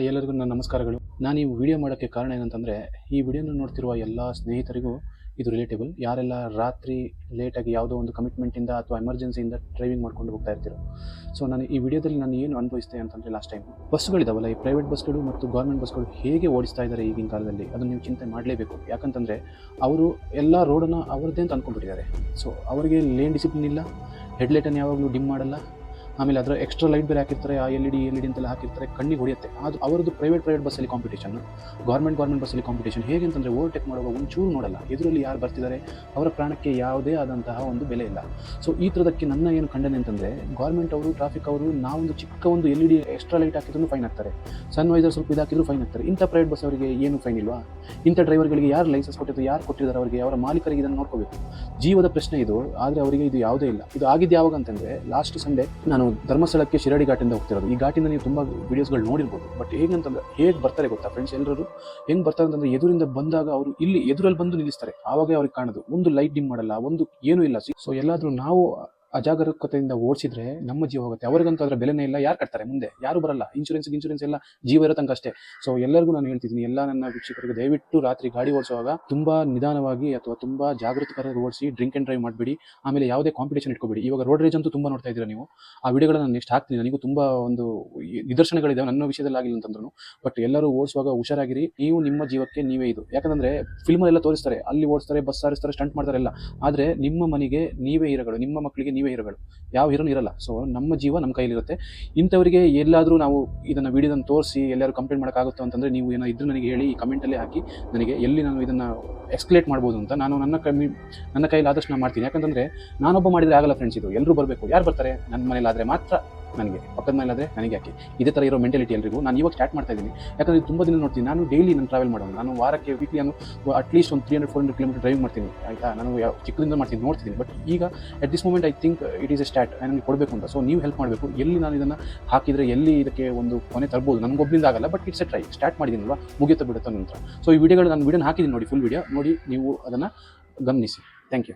ಎಲ್ಲರಿಗೂ ನನ್ನ ನಮಸ್ಕಾರಗಳು. ನಾನು ಈ ವಿಡಿಯೋ ಮಾಡೋಕ್ಕೆ ಕಾರಣ ಏನಂತಂದರೆ, ಈ ವಿಡಿಯೋನ ನೋಡ್ತಿರುವ ಎಲ್ಲ ಸ್ನೇಹಿತರಿಗೂ ಇದು ರಿಲೇಟೇಬಲ್. ಯಾರೆಲ್ಲ ರಾತ್ರಿ ಲೇಟಾಗಿ ಯಾವುದೋ ಒಂದು ಕಮಿಟ್ಮೆಂಟಿಂದ ಅಥವಾ ಎಮರ್ಜೆನ್ಸಿಯಿಂದ ಡ್ರೈವಿಂಗ್ ಮಾಡ್ಕೊಂಡು ಹೋಗ್ತಾ ಇರ್ತೀರೋ. ಸೊ ನಾನು ಈ ವಿಡಿಯೋದಲ್ಲಿ ನಾನು ಏನು ಅನುಭವಿಸಿದೆ ಅಂತಂದರೆ, ಲಾಸ್ಟ್ ಟೈಮ್ ಬಸ್ಗಳಿದಾವಲ್ಲ, ಈ ಪ್ರೈವೇಟ್ ಬಸ್ಗಳು ಮತ್ತು ಗೌರ್ಮೆಂಟ್ ಬಸ್ಗಳು ಹೇಗೆ ಓಡಿಸ್ತಾ ಇದ್ದಾರೆ ಈಗಿನ ಕಾಲದಲ್ಲಿ, ಅದನ್ನು ನೀವು ಚಿಂತೆ ಮಾಡಲೇಬೇಕು. ಯಾಕಂತಂದರೆ ಅವರು ಎಲ್ಲ ರೋಡನ್ನು ಅವರದ್ದೇ ಅಂತ ಅಂದ್ಕೊಂಡ್ಬಿಟ್ಟಿದ್ದಾರೆ. ಸೊ ಅವರಿಗೆ ಲೇನ್ ಡಿಸಿಪ್ಲಿನ್ ಇಲ್ಲ, ಹೆಡ್ಲೈಟನ್ನು ಯಾವಾಗಲೂ ಡಿಮ್ ಮಾಡಲ್ಲ, ಆಮೇಲೆ ಅದರ ಎಕ್ಸ್ಟ್ರಾ ಲೈಟ್ ಬೇರೆ ಹಾಕಿರ್ತಾರೆ, ಆ ಎಲ್ ಇ ಡಿ ಅಂತೆಲ್ಲ ಹಾಕಿರ್ತಾರೆ, ಕಣ್ಣಿಗೆ ಹೊಡೆಯುತ್ತೆ. ಅದು ಅವರದ್ದು ಪ್ರೈವೇಟ್ ಬಸ್ಸಲ್ಲಿ ಕಾಂಪಿಟೇಷನ್, ಗೌರ್ಮೆಂಟ್ ಬಸ್ಸಲ್ಲಿ ಕಾಂಪಿಟೇಷನ್. ಹೇಗೆ ಅಂತಂದರೆ, ಓವರ್ಟೇಕ್ ಮಾಡುವಾಗ ಒಂಚೂರು ನೋಡಲ್ಲ, ಎದುರಲ್ಲಿ ಯಾರು ಬರ್ತಿದ್ದಾರೆ ಅವರ ಪ್ರಾಣಕ್ಕೆ ಯಾವುದೇ ಆದಂತಹ ಒಂದು ಬೆಲೆ ಇಲ್ಲ. ಸೊ ಈ ಥರದಕ್ಕೆ ನನ್ನ ಏನು ಖಂಡನೆ ಅಂತಂದರೆ, ಗೌರ್ಮೆಂಟ್ ಅವರು, ಟ್ರಾಫಿಕ್ ಅವರು, ನಾವೊಂದು ಚಿಕ್ಕ ಒಂದು L E D extra light ಹಾಕಿದ್ರು ಫೈನ್ ಹಾಕ್ತಾರೆ, ಸನ್ ವೈಸರ್ ಸ್ವಲ್ಪ ಇದಾಕಿದ್ರು ಫೈನ್ ಹಾಕ್ತಾರೆ. ಇಂಥ ಪ್ರೈವೇಟ್ ಬಸ್ ಅವರಿಗೆ ಏನು ಫೈನ್ ಇಲ್ವಾ? ಇಂಥ ಡ್ರೈವರ್ಗಳಿಗೆ ಯಾರು ಲೈಸೆನ್ಸ್ ಕೊಟ್ಟಿದ್ದು, ಯಾರು ಕೊಟ್ಟಿದ್ದಾರೆ ಅವರಿಗೆ, ಅವರ ಮಾಲೀಕರಿಗೆ ಇದನ್ನು ನೋಡ್ಕೋಬೇಕು. ಜೀವದ ಪ್ರಶ್ನೆ ಇದು, ಆದರೆ ಅವರಿಗೆ ಇದು ಯಾವುದೇ ಇಲ್ಲ. ಇದು ಆಗಿದ್ದು ಯಾವಾಗ ಅಂತಂದರೆ, ಲಾಸ್ಟ್ ಸಂಡೇ ನಾನು ಧರ್ಮಸ್ಥಳಕ್ಕೆ ಶಿರಾಡಿ ಘಾಟಿಂದ ಹೋಗ್ತಿರೋದು. ಈ ಘಾಟಿಂದ ನೀವು ತುಂಬ ವೀಡಿಯೋಸ್ಗಳು ನೋಡಿರ್ಬೋದು. ಬಟ್ ಹೇಗಂತಂದ್ರೆ, ಹೇಗೆ ಬರ್ತಾರೆ ಗೊತ್ತಾ ಫ್ರೆಂಡ್ಸ್, ಎಲ್ಲರೂ ಹೆಂಗೆ ಬರ್ತಾರೆ ಅಂತಂದರೆ, ಎದುರಿಂದ ಬಂದಾಗ ಅವರು ಇಲ್ಲಿ ಎದುರಲ್ಲಿ ಬಂದು ನಿಲ್ಲಿಸ್ತಾರೆ. ಆವಾಗ ಅವ್ರಿಗೆ ಕಾಣೋದು ಒಂದು ಲೈಟ್ ಡಿಮ್ ಮಾಡಲ್ಲ, ಒಂದು ಏನೂ ಇಲ್ಲ. ಸೊ ಎಲ್ಲಾದರೂ ನಾವು ಅಜಾಗರೂಕತೆಯಿಂದ ಓಡಿಸಿದ್ರೆ ನಮ್ಮ ಜೀವ ಹೋಗುತ್ತೆ. ಅವ್ರಿಗಂತೂ ಅದರ ಬೆಲೆನೇ ಇಲ್ಲ. ಯಾರು ಕಟ್ತಾರೆ? ಮುಂದೆ ಯಾರು ಬರಲ್ಲ. ಇನ್ಶೂರೆನ್ಸ್ ಎಲ್ಲ ಜೀವ ಇರೋ ತನಕ ಅಷ್ಟೇ. ಸೊ ಎಲ್ಲರಿಗೂ ನಾನು ಹೇಳ್ತಿದ್ದೀನಿ, ಎಲ್ಲ ನನ್ನ ವೀಕ್ಷಕರಿಗೆ, ದಯವಿಟ್ಟು ರಾತ್ರಿ ಗಾಡಿ ಓಡಿಸುವಾಗ ತುಂಬ ನಿಧಾನವಾಗಿ ಅಥವಾ ತುಂಬ ಜಾಗೃತಿಕರಾಗಿ ಓಡಿಸಿ. ಡ್ರಿಂಕ್ ಆ್ಯಂಡ್ ಡ್ರೈವ್ ಮಾಡಬೇಡಿ. ಆಮೇಲೆ ಯಾವುದೇ ಕಾಂಪಿಟೇಷನ್ ಇಟ್ಕೋಬೇಡಿ. ಇವಾಗ ರೋಡ್ ರೇಜ್ ಅಂತೂ ತುಂಬ ನೋಡ್ತಾ ಇದ್ದೀರಾ ನೀವು. ಆ ವಿಡಿಯೋಗಳನ್ನ ನಾನು ನೆಕ್ಸ್ಟ್ ಹಾಕ್ತೀನಿ. ನನಗೂ ತುಂಬ ಒಂದು ನಿದರ್ಶನಗಳಿದ್ದಾವೆ ನನ್ನ ವಿಷಯದಲ್ಲಿ ಆಗಿಲ್ಲ ಅಂತಂದ್ರು. ಬಟ್ ಎಲ್ಲರೂ ಓಡಿಸುವಾಗ ಹುಷಾರಾಗಿರಿ. ನೀವು ನಿಮ್ಮ ಜೀವಕ್ಕೆ ನೀವೇ ಇದು. ಯಾಕಂದರೆ ಫಿಲ್ಮಲ್ಲೆಲ್ಲ ತೋರಿಸ್ತಾರೆ, ಅಲ್ಲಿ ಓಡಿಸ್ತಾರೆ, ಬಸ್ ಸಾರಿಸ್ತಾರೆ, ಸ್ಟಂಟ್ ಮಾಡ್ತಾರೆ ಎಲ್ಲ. ಆದರೆ ನಿಮ್ಮ ಮನೆಗೆ ನೀವೇ ಹೀರೋಗಳು, ನಿಮ್ಮ ಮಕ್ಕಳಿಗೆ ನೀವೇ ಹೀರೋಗಳು. ಯಾವ ಹೀರೋನು ಇರಲ್ಲ. ಸೊ ನಮ್ಮ ಜೀವ ನಮ್ಮ ಕೈಲಿರುತ್ತೆ. ಇಂಥವರಿಗೆ ಎಲ್ಲಾದರೂ ನಾವು ಇದನ್ನು ವಿಡಿಯೋದನ್ನು ತೋರಿಸಿ ಎಲ್ಲರೂ ಕಂಪ್ಲೇಂಟ್ ಮಾಡೋಕ್ಕಾಗುತ್ತೋ ಅಂತಂದರೆ, ನೀವು ಏನೋ ಇದ್ರೂ ನನಗೆ ಹೇಳಿ, ಈ ಕಮೆಂಟಲ್ಲಿ ಹಾಕಿ ನನಗೆ, ಎಲ್ಲಿ ನಾನು ಇದನ್ನು ಎಕ್ಸ್ಕ್ಲೇಟ್ ಮಾಡ್ಬೋದು ಅಂತ. ನಾನು ನನ್ನ ಕೈಲಿ ಆದಷ್ಟು ನಾನು ಮಾಡ್ತೀನಿ. ಯಾಕಂತಂದರೆ ನಾನೊಬ್ಬ ಮಾಡಿದರೆ ಆಗಲ್ಲ ಫ್ರೆಂಡ್ಸ್, ಇದು ಎಲ್ಲರೂ ಬರಬೇಕು. ಯಾರು ಬರ್ತಾರೆ? ನನ್ನ ಮನೇಲಾದರೆ ಮಾತ್ರ ನನಗೆ, ಪಕ್ಕದ ಮನೇಲಾದರೆ ನನಗೆ ಯಾಕೆ? ಇದೇ ಥರ ಇರೋ ಮೆಂಟಾಲಿಟಿ ಎಲ್ಲರಿಗೂ. ನಾನು ಇವಾಗ ಸ್ಟಾರ್ಟ್ ಮಾಡ್ತಾ ಇದ್ದೀನಿ. ಯಾಕಂದರೆ ತುಂಬ ದಿನ ನೋಡ್ತೀನಿ. ನಾನು ಡೈಲಿ ನಾನು ಟ್ರಾವೆಲ್ ಮಾಡೋದು. ನಾನು ವಾರಕ್ಕೆ ವೀಕ್ಲಿ ನಾನು ಅಟ್ಲೀಸ್ಟ್ ಒಂದು 300-400 ಕಿಲೋಮೀಟರ್ ಡ್ರೈವಿಂಗ್ ಮಾಡ್ತೀನಿ, ಆಯಿತಾ? ನಾನು ಚಿಕ್ಕದಿಂದ ಮಾಡ್ತೀನಿ, ನೋಡ್ತೀನಿ. ಬಟ್ ಈಗ at this moment I think it is a start, ನನಗೆ ಕೊಡಬೇಕು ಅಂತ. ಸೊ ನೀವು ಹೆಲ್ಪ್ ಮಾಡಬೇಕು. ಎಲ್ಲಿ ನಾನು ಇದನ್ನು ಹಾಕಿದರೆ ಎಲ್ಲಿ ಇದಕ್ಕೆ ಒಂದು ಕೊನೆ ತರ್ಬೋದು, ನನಗೊಬ್ಬನಿಂದ ಆಗಲ್ಲ. But it's a try. Start ಮಾಡಿದ್ದೀನಲ್ವ, ಮುಗಿಯುತ್ತಾ ಬಿಡುತ್ತೋ ನಂತರ. ಸೊ ಈ ವಿಡಿಯೋಗಳು, ನಾನು ವಿಡಿಯೋನ ಹಾಕಿದ್ದೀನಿ ನೋಡಿ, ಫುಲ್ ವಿಡಿಯೋ ನೋಡಿ, ನೀವು ಅದನ್ನು ಗಮನಿಸಿ. Thank you.